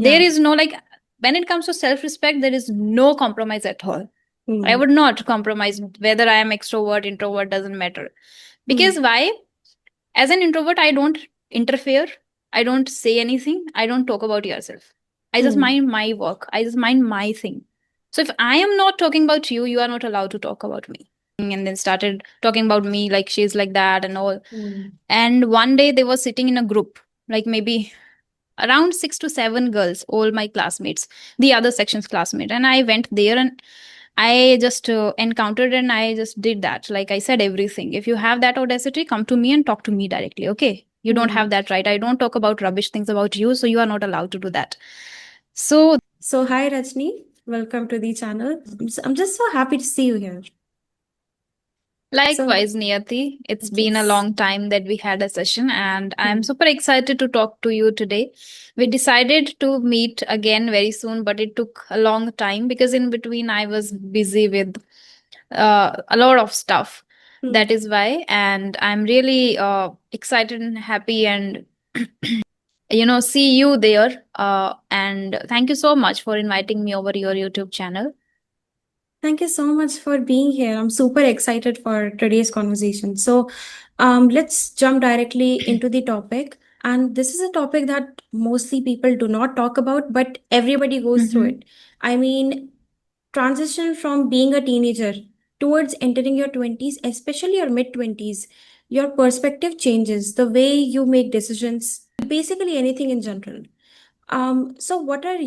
There Yeah. is no, like, when it comes to self respect, there is no compromise at all. I Hmm. would not compromise whether I am extrovert, introvert, doesn't matter. Hmm. Because why? As an introvert, I don't interfere. I don't say anything. I don't talk about yourself. I just Hmm. mind my work. I just mind my thing. So if I am not talking about you, you are not allowed to talk about me. And then started talking about me like she's like that and all. Hmm. And one day they were sitting in a group, like maybe around 6 to 7 girls, all my classmates, the other section's classmate. And I went there and I just encountered and I just did that. Like I said, everything. If you have that audacity, come to me and talk to me directly. Okay. You don't Hmm. have that right. I don't talk about rubbish things about you. So you are not allowed to do that. So, So, hi Rajni, welcome to the channel. I'm just so happy to see you here. So, likewise, Niyati, it's been a yes. long time that we had a session, and I'm Hmm. super excited to talk to you today. We decided to meet again very soon, but it took a long time because in between I was busy with a lot of stuff. Hmm. That is why, and I'm really excited and happy and see you there. And thank you so much for inviting me over your YouTube channel. Thank you so much for being here. I'm super excited for today's conversation. So, let's jump directly into the topic. And this is a topic that mostly people do not talk about, but everybody goes through Mm-hmm. it. I mean, transition from being a teenager towards entering your 20s, especially your mid 20s, your perspective changes, the way you make decisions, basically anything in general. So what are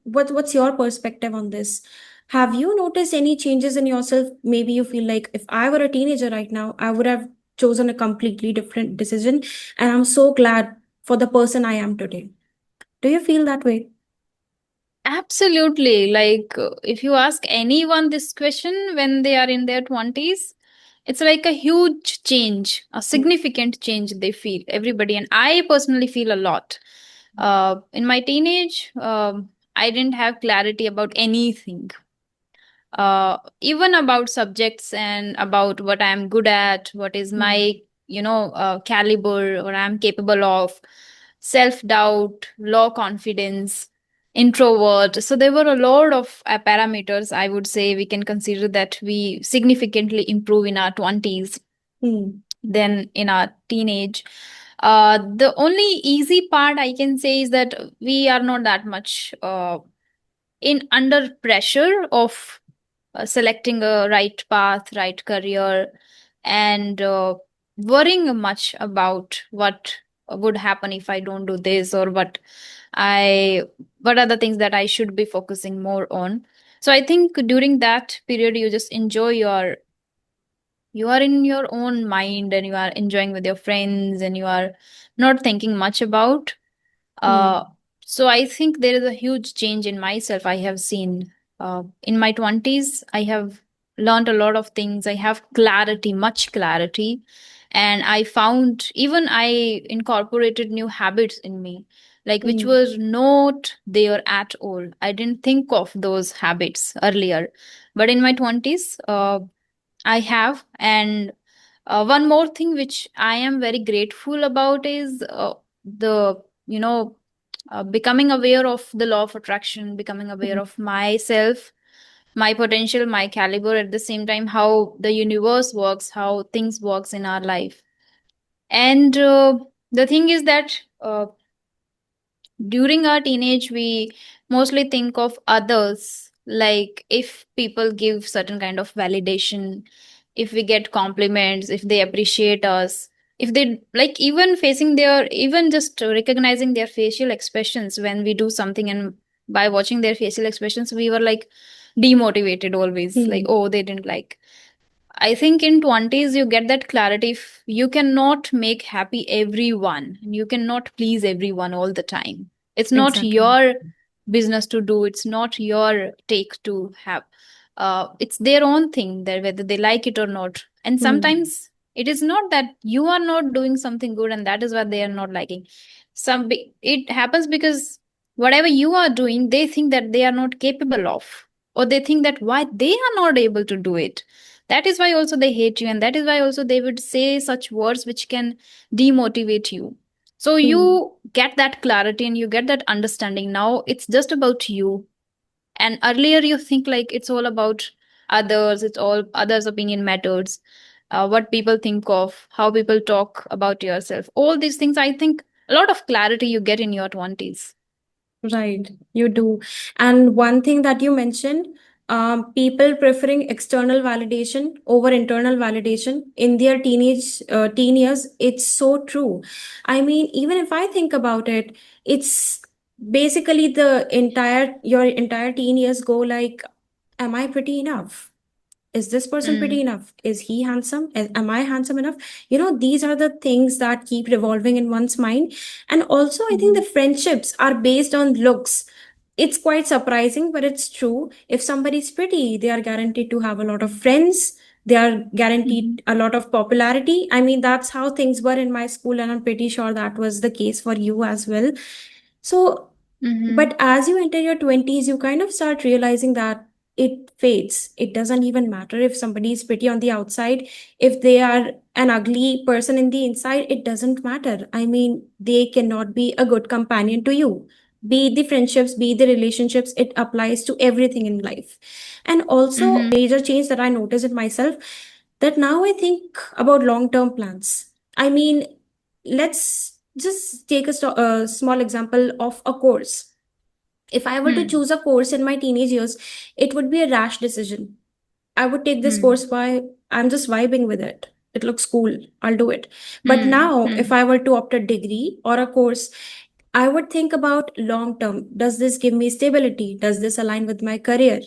what's your perspective on this? Have you noticed any changes in yourself? Maybe you feel like if I were a teenager right now, I would have chosen a completely different decision, and I'm so glad for the person I am today. Do you feel that way? Absolutely. Like, if you ask anyone this question when they are in their 20s, it's like a huge change, a Hmm. significant change they feel, everybody. And I personally feel a lot. In my teenage, I didn't have clarity about anything, even about subjects and about what I'm good at, what is Hmm. my, caliber, what I'm capable of, self doubt, low confidence, introvert. So there were a lot of parameters I would say we can consider that we significantly improve in our 20s Hmm. than in our teenage. The only easy part I can say is that we are not that much in under pressure of selecting a right path, right career, and worrying much about what would happen if I don't do this, or I what are the things that I should be focusing more on. So I think during that period you just enjoy you are in your own mind and you are enjoying with your friends and you are not thinking much about Hmm. uh, so I think there is a huge change in myself I have seen. In my 20s, I have learned a lot of things. I have clarity, much clarity. And I found even I incorporated new habits in me, like which Hmm. was not there at all. I didn't think of those habits earlier. But in my 20s, I have. And one more thing which I am very grateful about is the, you know, becoming aware of the law of attraction, becoming aware Hmm. of myself, my potential, my caliber, at the same time how the universe works, how things works in our life. And the thing is that during our teenage we mostly think of others, like if people give certain kind of validation, if we get compliments, if they appreciate us, if they like even facing their even just recognizing their facial expressions when we do something, and by watching their facial expressions we were like demotivated always, like Hmm. oh they didn't like. I think in 20s you get that clarity. If you cannot make happy everyone, you cannot please everyone all the time. It's not Exactly. your business to do. It's not your take to have. It's their own thing that whether they like it or not. And Hmm. sometimes it is not that you are not doing something good and that is what they are not liking. It happens because whatever you are doing, they think that they are not capable of, or they think that why they are not able to do it. That is why also they hate you, and that is why also they would say such words which can demotivate you. So Hmm. you get that clarity and you get that understanding. Now it's just about you. And earlier you think like it's all about others, it's all others' opinion matters, what people think of, how people talk about yourself. All these things, I think a lot of clarity you get in your 20s. Right, you do. And one thing that you mentioned, people preferring external validation over internal validation in their teen years, it's so true. I mean, even if I think about it, it's basically your entire teen years go like, am I pretty enough? Is this person pretty Mm. enough? Is he handsome? Am I handsome enough? You know, these are the things that keep revolving in one's mind. And also, I think the Mhm. friendships are based on looks. It's quite surprising, but it's true. If somebody's pretty, they are guaranteed to have a lot of friends. They are Mhm. guaranteed a lot of popularity. I mean, that's how things were in my school, and I'm pretty sure that was the case for you as well. So, but Mhm. as you enter your 20s, you kind of start realizing that it fades. It doesn't even matter if somebody is pretty on the outside. If they are an ugly person in the inside, it doesn't matter. I mean, they cannot be a good companion to you. Be it the friendships, be it the relationships, it applies to everything in life. And also, Mhm. major change that I noticed in myself, that now I think about long term plans. I mean, let's just take a small example of a course. If I were to Mm. choose a course in my teenage years, it would be a rash decision. I would take this Mm. course by I'm just vibing with it. It looks cool. I'll do it. But Mm. now, if Mm. I were to opt a degree or a course, I would think about long term. Does this give me stability? Does this align with my career?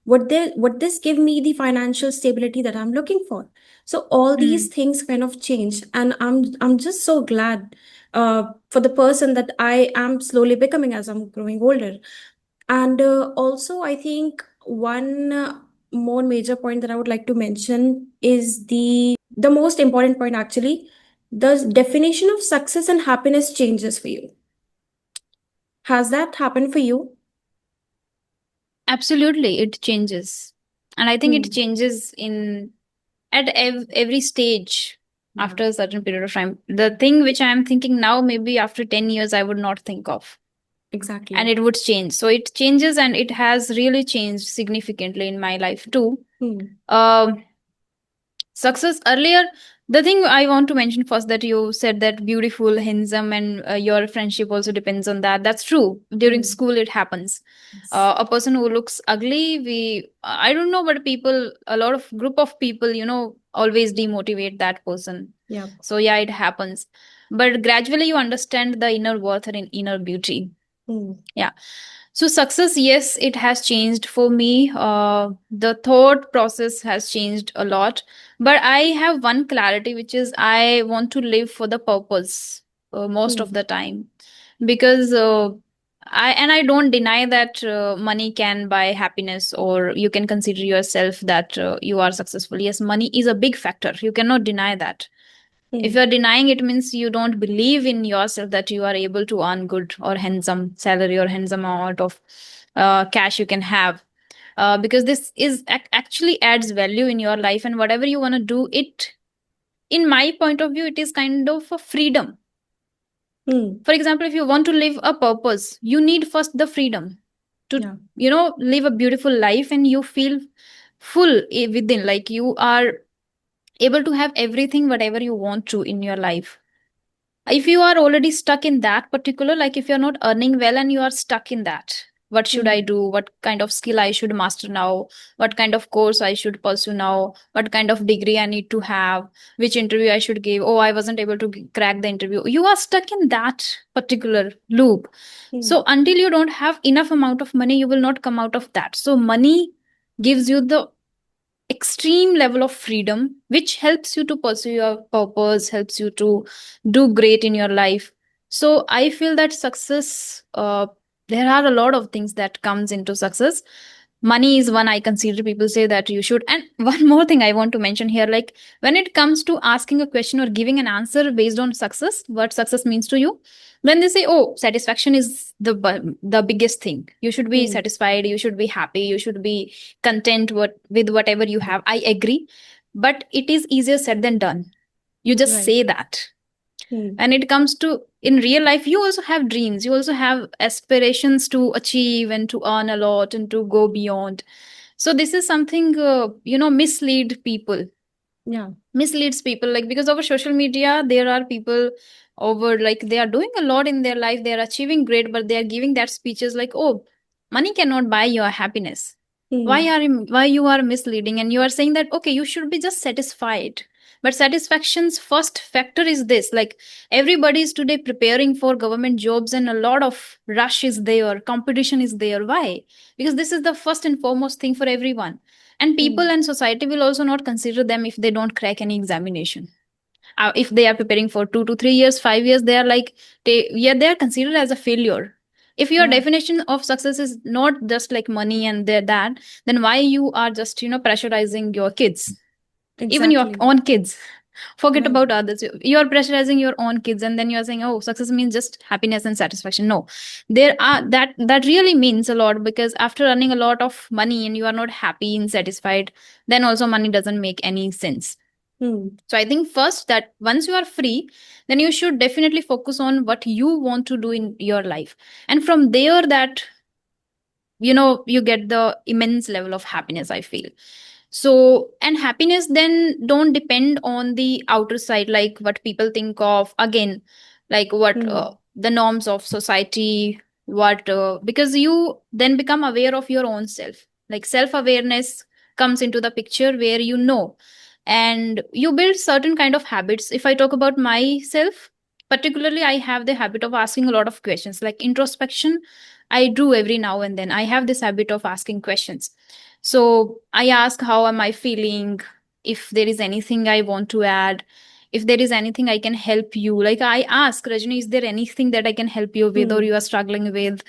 Would this give me the financial stability that I'm looking for? So all these Mm. things kind of change, and I'm just so glad for the person that I am slowly becoming as I'm growing older. And also, I think one more major point that I would like to mention is the most important point actually. The definition of success and happiness changes for you. Has that happened for you? Absolutely, it changes. And I think it Hmm. changes in at every stage Yeah, after a certain period of time. The thing which I am thinking now, maybe after 10 years, I would not think of. And exactly. it would change. So it changes and it has really changed significantly in my life too. Hmm. Um, Success earlier, the thing I want to mention first that you said that beautiful, handsome, and your friendship also depends on that. That's true. During Hmm. school, it happens. Yes. A person who looks ugly, I don't know, but people, a lot of group of people, always demotivate that person. Yeah. So yeah, it happens. But gradually, you understand the inner worth and inner beauty. Hmm. Yeah. So success, yes, it has changed for me. The thought process has changed a lot, but I have one clarity, which is I want to live for the purpose most of Hmm. the time, because I don't deny that money can buy happiness, or you can consider yourself that you are successful. Yes, money is a big factor. You cannot deny that. If Hmm. you're denying, it means you don't believe in yourself that you are able to earn good or handsome salary or handsome amount of cash you can have. Because this is actually adds value in your life, and whatever you want to do, it, in my point of view, it is kind of a freedom. Hmm. For example, if you want to live a purpose, you need first the freedom to, Yeah. live a beautiful life, and you feel full within, like you are able to have everything whatever you want to in your life. If you are already stuck in that particular, like if you're not earning well and you are stuck in that, what should I Hmm. do, what kind of skill I should master now, what kind of course I should pursue now, what kind of degree I need to have, which interview I should give, oh, I wasn't able to crack the interview, you are stuck in that particular loop. Hmm. So until you don't have enough amount of money, you will not come out of that. So money gives you the extreme level of freedom, which helps you to pursue your purpose, helps you to do great in your life. So I feel that success, there are a lot of things that comes into success. Money is one I consider. People say that you should. And one more thing I want to mention here, like when it comes to asking a question or giving an answer based on success, what success means to you, when they say, oh, satisfaction is the biggest thing, you should be Hmm. satisfied, you should be happy, you should be content with whatever you have, I agree. But it is easier said than done. You just Right. say that. Hmm. When it comes to in real life you also have dreams, you also have aspirations to achieve and to earn a lot and to go beyond. So this is something Yeah. misleads people, like because over social media there are people over, like they are doing a lot in their life, they are achieving great, but they are giving that speeches like, oh, money cannot buy your happiness. Hmm. Why you are misleading, and you are saying that okay, you should be just satisfied. But satisfaction's first factor is this, like everybody is today preparing for government jobs and a lot of rush is there, competition is there. Why? Because this is the first and foremost thing for everyone, and people Hmm. and society will also not consider them if they don't crack any examination. If they are preparing for 2 to 3 years, 5 years, they are like, they are considered as a failure. If your Yeah. definition of success is not just like money and that, then why you are just pressurizing your kids, even your Exactly. own kids? Forget Right. about others, you are pressurizing your own kids, and then you are saying, oh, success means just happiness and satisfaction. No, there are that really means a lot, because after earning a lot of money and you are not happy and satisfied, then also money doesn't make any sense. Hmm. So I think first that once you are free, then you should definitely focus on what you want to do in your life, and from there that you get the immense level of happiness, I feel. So, and happiness then don't depend on the outer side, like what people think of, again, like what Hmm. the norms of society, what because you then become aware of your own self, like self awareness comes into the picture, where and you build certain kind of habits. If I talk about myself particularly, I have the habit of asking a lot of questions, like introspection. I do every now and then, I have this habit of asking questions. So I ask, how am I feeling? If there is anything I want to add, if there is anything I can help you. Like I ask, Rajni, is there anything that I can help you with, or Hmm. you are struggling with,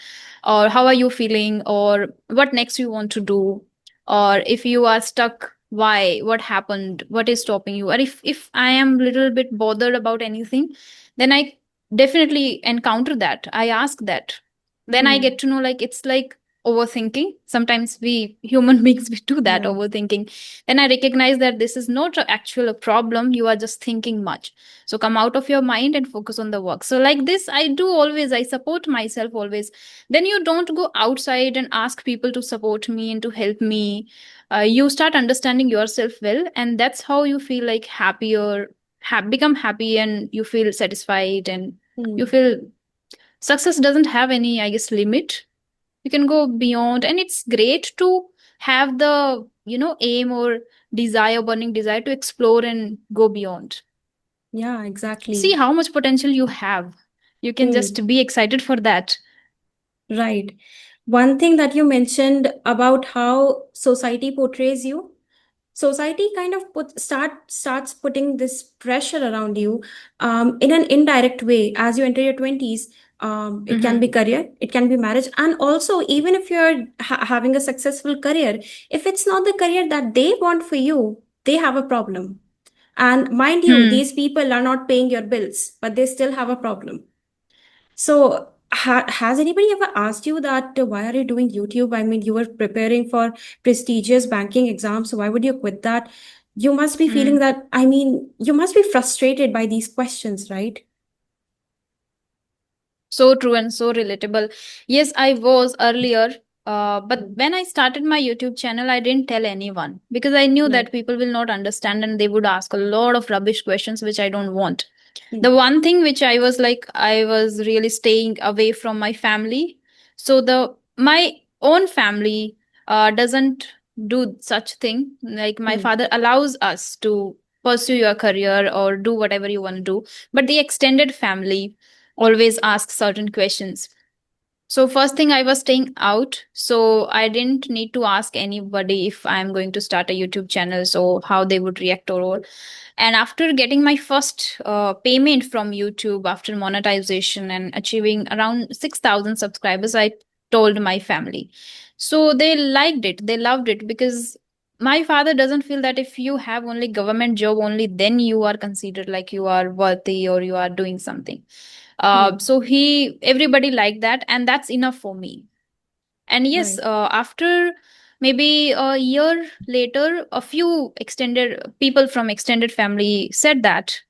or how are you feeling, or what next you want to do, or if you are stuck, why, what happened, what is stopping you, or if I am little bit bothered about anything, then I definitely encounter that, I ask that. Then I Hmm. get to know, like it's like overthinking. Sometimes we human beings we do that Yeah. overthinking. Then I recognize that this is not a actual a problem, you are just thinking much. So come out of your mind and focus on the work. So like this I do always, I support myself always. Then you don't go outside and ask people to support me and to help me. You start understanding yourself well, and that's how you feel like happier, become happy, and you feel satisfied, and you Hmm. feel success doesn't have any, I guess, limit. You can go beyond, and it's great to have the aim or desire, burning desire to explore and go beyond. Yeah, See exactly. how much potential you have, you can Hmm. just be excited for that. Right. One thing that you mentioned about how society portrays you, society kind of starts putting this pressure around you in an indirect way as you enter your 20s. It can be Mm-hmm. career, it can be marriage, and also even if you're having a successful career, if it's not the career that they want for you, they have a problem. And mind you, Hmm. these people are not paying your bills, but they still have a problem. So, has anybody ever asked you that why are you doing YouTube? I mean, you were preparing for prestigious banking exams, so why would you quit that? You must be feeling Hmm. that, I mean, you must be frustrated by these questions, right? So true and so relatable. Yes, I was earlier. But when I started my YouTube channel, I didn't tell anyone because I knew Right. that people will not understand and they would ask a lot of rubbish questions, which I don't want. Hmm. The one thing which I was like, I was really staying away from my family. So my own family doesn't do such thing. Like my Hmm. father allows us to pursue your career or do whatever you want to do, but the extended family always ask certain questions. So first thing, I was staying out, so I didn't need to ask anybody if I'm going to start a YouTube channel, so how they would react or all. And after getting my first payment from YouTube after monetization and achieving around 6,000 subscribers, I told my family. So they liked it, they loved it, because my father doesn't feel that if you have only government job only, then you are considered like you are worthy or you are doing something. Hmm. So everybody liked that, and that's enough for me. And yes, Right. after maybe a year later, a few extended people from extended family said that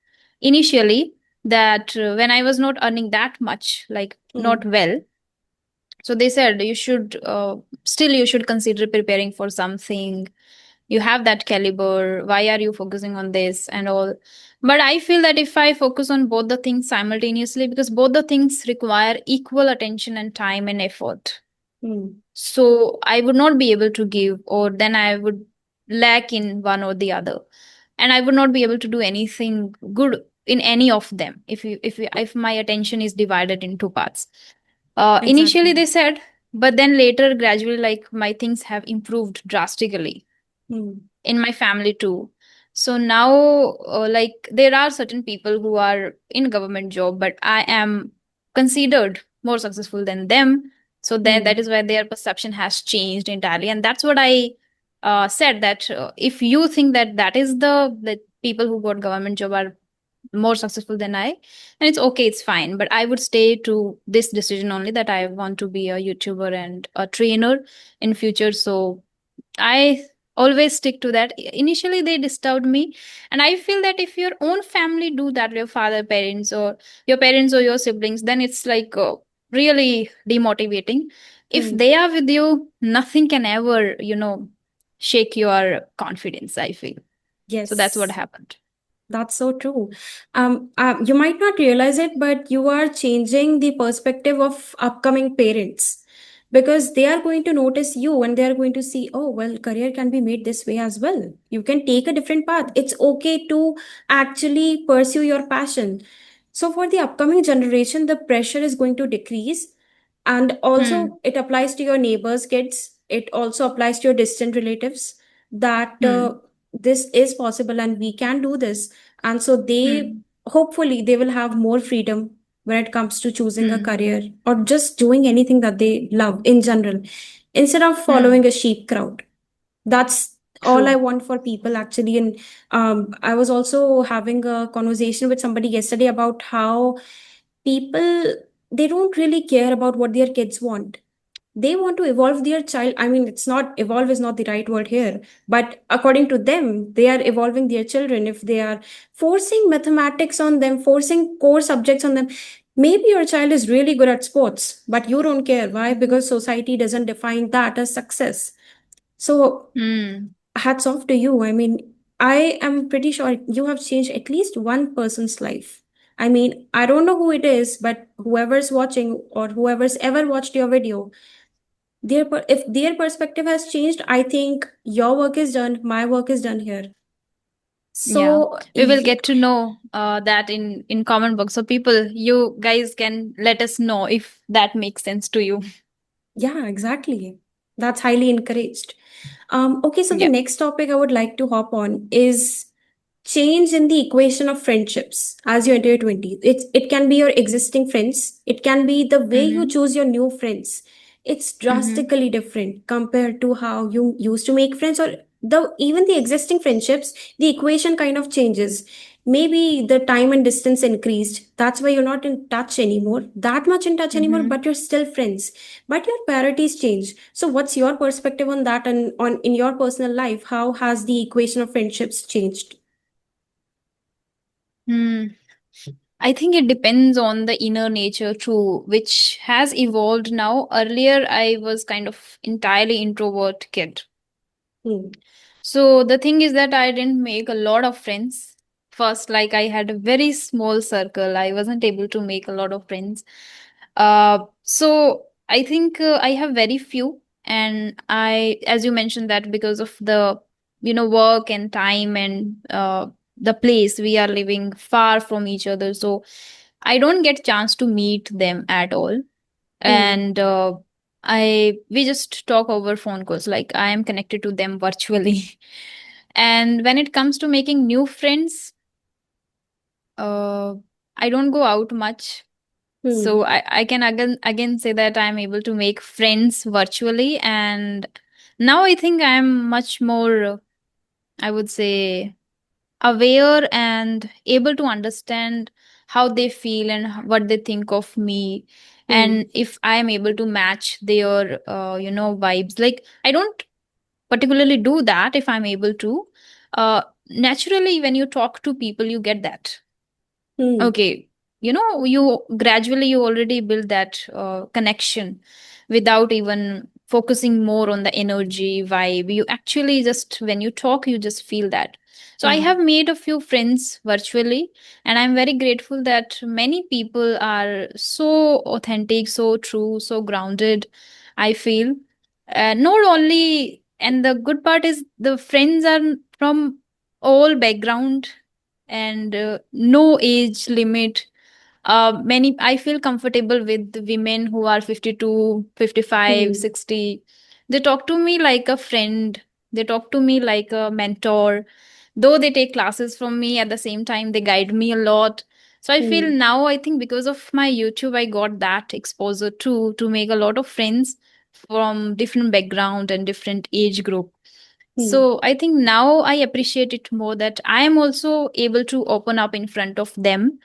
initially. that when I was not earning that much, like not Hmm. well, so they said you should still you should consider preparing for something. You have that caliber. Why are you focusing on this and all? But I feel that if I focus on both the things simultaneously, because both the things require equal attention and time and effort, Hmm. so I would not be able to give, or then I would lack in one or the other, and I would not be able to do anything good in any of them if my attention is divided into parts. Initially Exactly. they said, but then later gradually, like, my things have improved drastically Hmm. in my family too. So now, like, there are certain people who are in government job, but I am considered more successful than them. So that Hmm. is why their perception has changed entirely, and that's what I said, that if you think that that is the people who got government job are more successful than I, and it's okay, it's fine. But I would stay to this decision only, that I want to be a YouTuber and a trainer in future. So I always stick to that. Initially, they disturbed me, and I feel that if your own family do that, your father, parents, or your siblings, then it's like really demotivating. If Hmm. they are with you, nothing can ever, shake your confidence, I feel. So that's what Yes. happened. That's so true. You might not realize it, but you are changing the perspective of upcoming parents because they are going to notice you and they are going to see, oh, well, career can be made this way as well. You can take a different path. It's okay to actually pursue your passion. So, for the upcoming generation, the pressure is going to decrease. And Hmm. also, it applies to your neighbors' kids, it also applies to your distant relatives that Hmm. this is possible and we can do this, and so they Hmm. hopefully they will have more freedom when it comes to choosing a Hmm. career or just doing anything that they love in general instead of following Hmm. a sheep crowd. That's all I True. want for people actually. And I was also having a conversation with somebody yesterday about how people, they don't really care about what their kids want. They want to evolve their child. I mean, it's not, evolve is not the right word here, but according to them they are evolving their children. If they are forcing mathematics on them, forcing core subjects on them, maybe your child is really good at sports but you don't care. Why? Because society doesn't define that as success. So Hmm. hats off to you. I mean, I am pretty sure you have changed at least one person's life. I mean, I don't know who it is, but whoever's watching or whoever's ever watched your video, if their perspective has changed, I think your work is done, my work is done here. Yeah, So we will get to know that in comment box. So people, you guys can let us know if that makes sense to you. yeah, exactly. That's highly encouraged. Okay, so the Yeah. next topic I would like to hop on is change in the equation of friendships as you enter your 20s. It can be your existing friends, it can be the way you Mm-hmm. choose your new friends. It's Mm-hmm. drastically different compared to how you used to make friends, or the even the existing friendships, the equation kind of changes. Maybe the time and distance increased. That's why you're not in touch anymore, that much in touch anymore, Mm-hmm. but you're still friends. But your priorities change. So what's your perspective on that, and on in your personal life, how has the equation of friendships changed? Hmm. I think it depends on the inner nature too, which has evolved now. Earlier, I was kind of entirely introvert kid. Hmm. So the thing is that I didn't make a lot of friends. First, like, I had a very small circle. I wasn't able to make a lot of friends. So I think I have very few, and I, as you mentioned, that because of the work and time and the place we are living far from each other, so I don't get chance to meet them at all. Hmm. And I we just talk over phone calls. Like, I am connected to them virtually. And when it comes to making new friends, uh, I don't go out much. So Hmm. I can again say that I'm able to make friends virtually, and now I think I'm much more, I would say, aware and able to understand how they feel and what they think of me, Hmm. and if I am able to match their vibes. Like, I don't particularly do that if I'm able to. Naturally, when you talk to people, you get that. Hmm. Okay. you gradually you already build that connection without even focusing more on the energy vibe. You actually just, when you talk, you just feel that. So I Yeah. have made a few friends virtually, and I'm very grateful that many people are so authentic, so true, so grounded, I feel. Not only, and the good part is the friends are from all background, and no age limit. Many, I feel comfortable with women who are 52, 55, Hmm. 60. They talk to me like a friend, they talk to me like a mentor. Though they take classes from me, at the same time they guide me a lot. So I feel Hmm. now, I think because of my YouTube, I got that exposure too, to make a lot of friends from different background and different age group. Hmm. So I think now I appreciate it more, that I am also able to open up in front of them,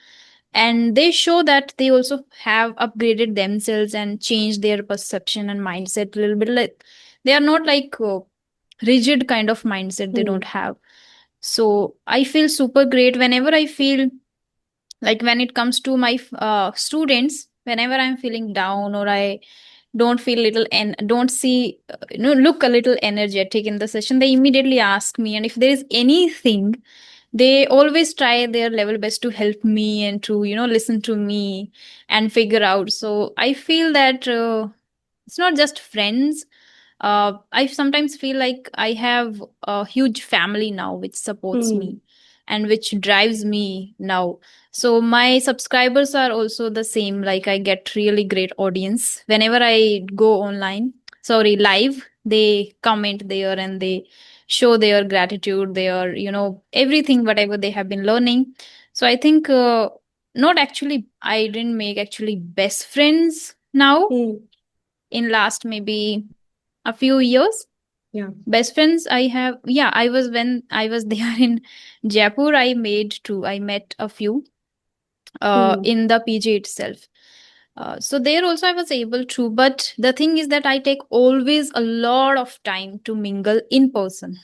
and they show that they also have upgraded themselves and changed their perception and mindset a little bit. Like, they are not like rigid kind of mindset, they don't Hmm. have. So I feel super great whenever I feel like, when it comes to my students, whenever I'm feeling down, or I don't feel little and don't see look a little energetic in the session, they immediately ask me, and if there is anything, they always try their level best to help me and to listen to me and figure out. So I feel that it's not just friends. I sometimes feel like I have a huge family now which supports Hmm. me and which drives me now. So my subscribers are also the same. Like, I get really great audience whenever I go online, sorry, live. They comment there and they show their gratitude, their everything, whatever they have been learning. So I think not actually, I didn't make actually best friends now Hmm. in last maybe a few years. Yeah. Best friends I have, yeah, I was, when I was there in Jaipur, I made two, I met a few Hmm. in the PG itself. So there also I was able to, but the thing is that I take always a lot of time to mingle in person.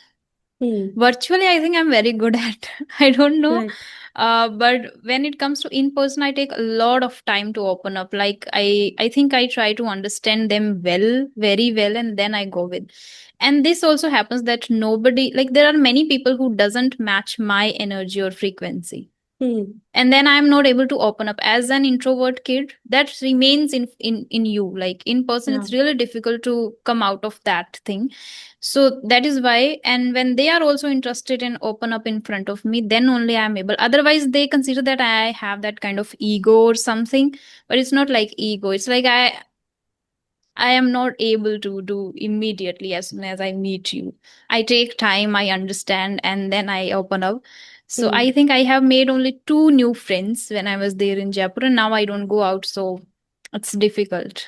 Hmm. Virtually, I think I'm very good at. I don't know. Right. But when it comes to in person, I take a lot of time to open up. Like, I think I try to understand them well, very well, and then I go with. And this also happens that nobody, like, there are many people who doesn't match my energy or frequency, Hmm. and then I'm not able to open up. As an introvert kid, that remains in you. Like, in person, Yeah. it's really difficult to come out of that thing. So that is why, and when they are also interested and open up in front of me, then only I'm able. Otherwise, they consider that I have that kind of ego or something. But it's not like ego, it's like I am not able to do immediately as soon as I meet you. I take time, I understand, and then I open up. So I Hmm. think I have made only two new friends when I was there in Jaipur, and now I don't go out, so it's difficult.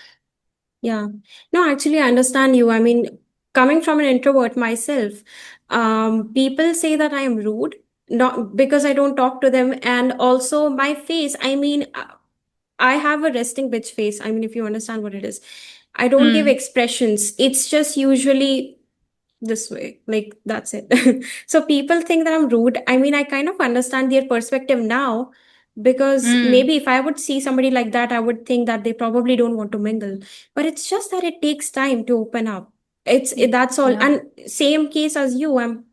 Yeah. No, actually, I understand you. I mean, coming from an introvert myself, people say that I am rude, not because I don't talk to them. And also, my face, I mean, I have a resting bitch face. I mean, if you understand what it is, I don't give Hmm. expressions. It's just usually this way, like that's it. So people think that I'm rude. I mean, I kind of understand their perspective now, because Hmm. maybe if I would see somebody like that, I would think that they probably don't want to mingle. But it's just that it takes time to open up. That's all. Yeah. And same case as you, I'm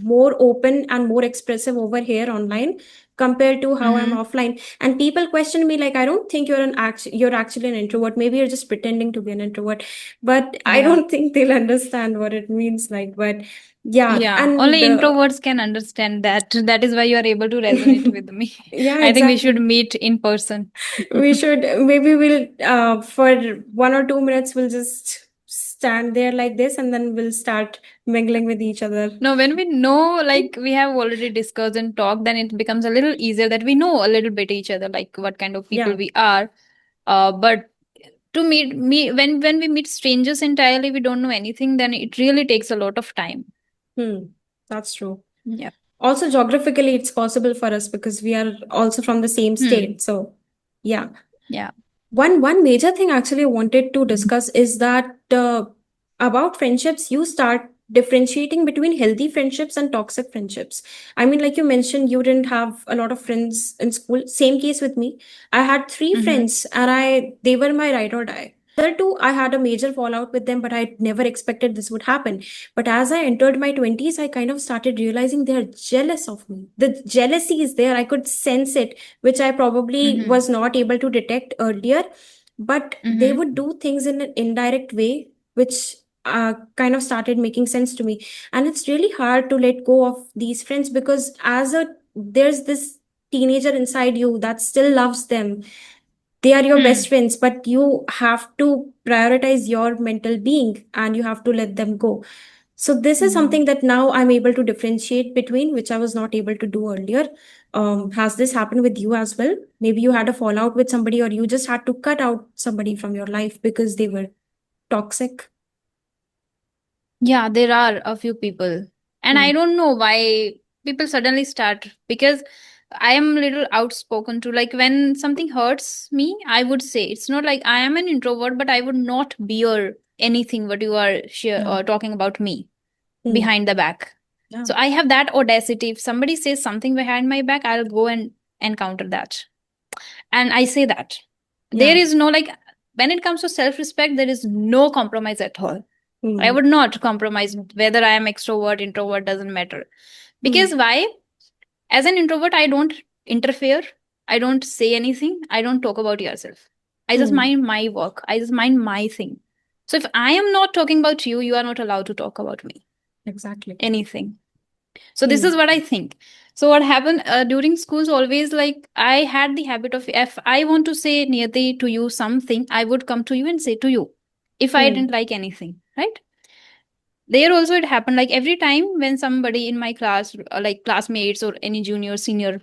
more open and more expressive over here online compared to how I'm Mm-hmm. offline. And people question me like, I don't think you're actually an introvert. Maybe you're just pretending to be an introvert. But I Yeah. don't think they'll understand what it means like. But yeah, Yeah. and Only introverts can understand that. That is why you are able to resonate with me. yeah, I think we should exactly. meet in person. We should, maybe we'll for 1 or 2 minutes we'll just stand there like this, and then we'll start mingling with each other. No, when we know, like, we have already discussed and talked, then it becomes a little easier that we know a little bit each other, like what kind of people Yeah. we are. But to meet me, when we meet strangers entirely, we don't know anything, then it really takes a lot of time. Hmm. That's true. Yeah. Also, geographically, it's possible for us because we are also from the same Hmm. state. So, yeah. Yeah. One major thing actually I wanted to discuss is that about friendships, you start differentiating between healthy friendships and toxic friendships. I mean, like you mentioned, you didn't have a lot of friends in school. Same case with me. I had three Mm-hmm. friends, and they were my ride or die. Other two, I had a major fallout with them, but I never expected this would happen. But as I entered my 20s, I kind of started realizing they are jealous of me. The jealousy is there. I could sense it, which I probably Mm-hmm. was not able to detect earlier. But they Mm-hmm. would do things in an indirect way, which kind of started making sense to me. And it's really hard to let go of these friends, because there's this teenager inside you that still loves them. They are your best Hmm. friends, but you have to prioritize your mental being and you have to let them go. So this is Hmm. something that now I'm able to differentiate between, which I was not able to do earlier. Has this happened with you as well? Maybe you had a fallout with somebody, or you just had to cut out somebody from your life because they were toxic. Yeah, there are a few people. And I Hmm. don't know why people suddenly start, because I am a little outspoken too. Like when something hurts me, I would say it's not like I am an introvert, but I would not bear anything what you are Yeah. talking about me Hmm. behind the back. Yeah. So I have that audacity. If somebody says something behind my back, I'll go and encounter that. And I say that. There Yeah. is no like, when it comes to self respect, there is no compromise at all. I Hmm. would not compromise whether I am extrovert, introvert, doesn't matter. Hmm. Because why? As an introvert, I don't interfere. I don't say anything. I don't talk about yourself. I just Hmm. mind my work. I just mind my thing. So if I am not talking about you, you are not allowed to talk about me. Exactly. Anything. So this is Hmm. what I think. So what happened during schools, always like I had the habit of, if I want to say Niyati to you something, I would come to you and say to you if I Hmm. didn't like anything, right? There also it happened like every time when somebody in my class, like classmates or any junior, senior,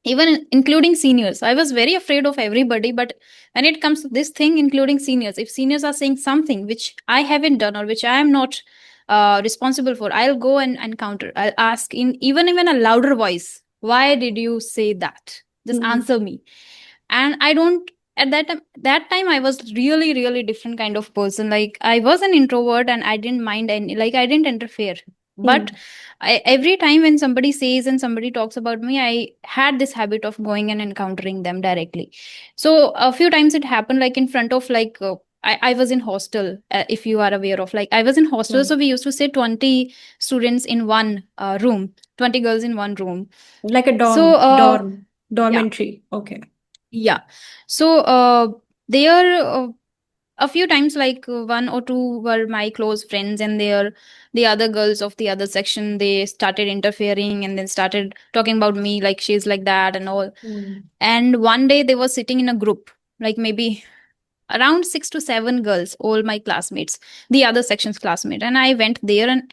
even including seniors, I was very afraid of everybody. But when it comes to this thing, including seniors, if seniors are saying something which I haven't done or which I am not responsible for, I'll go and counter. I'll ask in even a louder voice, why did you say that? Just Hmm. answer me. And I don't, at that time I was really different kind of person. Like I was an introvert and I didn't mind any, like I didn't interfere. But Hmm. every time when somebody says and somebody talks about me, I had this habit of going and encountering them directly. So a few times it happened like in front of like I was in hostel, if you are aware of, like I was in hostel, Yeah. so we used to say 20 students in one room, 20 girls in one room. Like a So yeah, dormitory. Okay. yeah. So there a few times like one or two were my close friends, and the other girls of the other section, they started interfering and then started talking about me like she's like that and all. Hmm. And one day they were sitting in a group, like maybe around 6 to 7 girls, all my classmates, the other section's classmate. And I went there and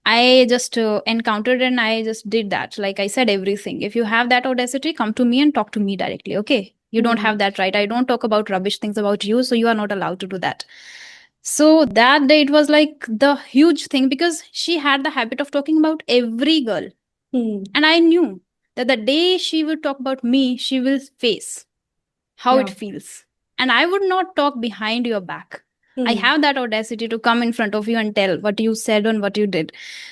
I just encountered and I just did that. Like I said, everything. If you have that audacity, come to me and talk to me directly. Okay. You don't Hmm. have that right. I don't talk about rubbish things about you. So you are not allowed to do that. So that day it was like the huge thing because she had the habit of talking about every girl. Hmm. And I knew that the day she will talk about me, she will face how it Yeah. feels. And I would not talk behind your back. I Hmm. have that audacity to come in front of you and tell what you said and what you did.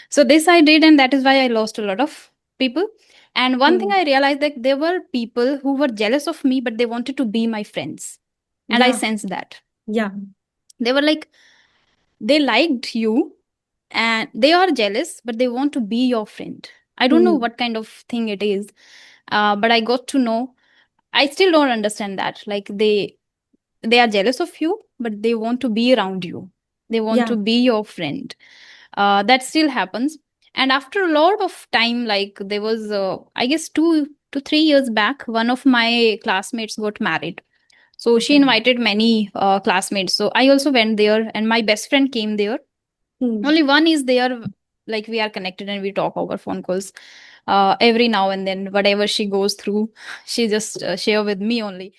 So this I did, and that is why I lost a lot of people. And one thing Hmm. I realized that there were people who were jealous of me, but they wanted to be my friends. And I Yeah. sensed that. Yeah. They were like, they liked you and they are jealous, but they want to be your friend. I don't know Hmm. what kind of thing it is, but I got to know. I still don't understand that. Like they are jealous of you, but they want to be around you. They want Yeah. to be your friend. That still happens. And after a lot of time, like there was, I guess, 2 to 3 years back, one of my classmates got married. So she Okay. invited many classmates. So I also went there, and my best friend came there. Hmm. Only one is there. Like we are connected and we talk over phone calls every now and then. Whatever she goes through, she just share with me only.